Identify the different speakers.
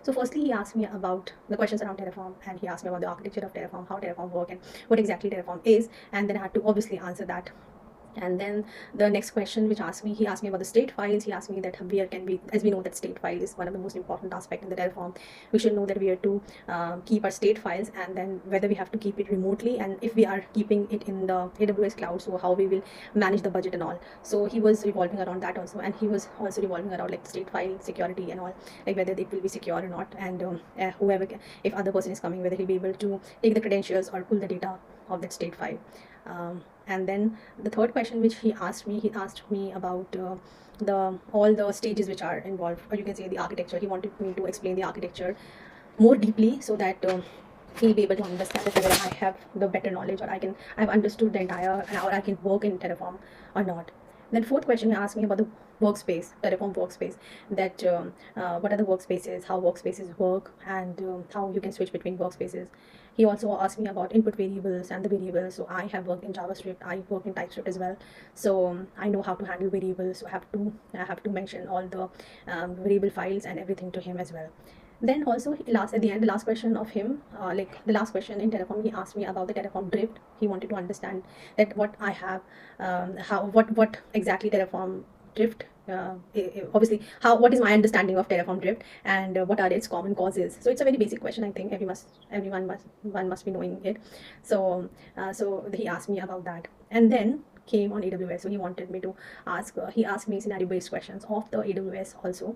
Speaker 1: So firstly, he asked me about the questions around Terraform, and he asked me about the architecture of Terraform, how Terraform work, and what exactly Terraform is. And then I had to obviously answer that. And then the next question which asked me, he asked me about the state files. He asked me that where can we, as we know that state file is one of the most important aspect in the Terraform, we should know that we are to keep our state files, and then whether we have to keep it remotely, and if we are keeping it in the AWS cloud, so how we will manage the budget and all. So he was revolving around that also, and he was also revolving around like state file security and all, like whether it will be secure or not, and whoever if other person is coming, whether he'll be able to take the credentials or pull the data of that state file. And then the third question which he asked me about the all the stages which are involved, or you can say the architecture. He wanted me to explain the architecture more deeply, so that he'll be able to understand whether I have the better knowledge, or I've understood the entire, or I can work in Terraform or not. Then fourth question, he asked me about the workspace, Terraform workspace, that what are the workspaces, how workspaces work, and how you can switch between workspaces. He also asked me about input variables and the variables. So I have worked in JavaScript, I work in TypeScript as well, so I know how to handle variables. So I have to mention all the variable files and everything to him as well. Then also at the end, the last question of him, like the last question in Terraform, he asked me about the Terraform drift. He wanted to understand that what I have, what exactly Terraform drift. Obviously, what is my understanding of Terraform drift, and what are its common causes? So it's a very basic question. I think everyone must be knowing it. So so he asked me about that, and then came on AWS. So he wanted me to ask. He asked me scenario based questions of the AWS also.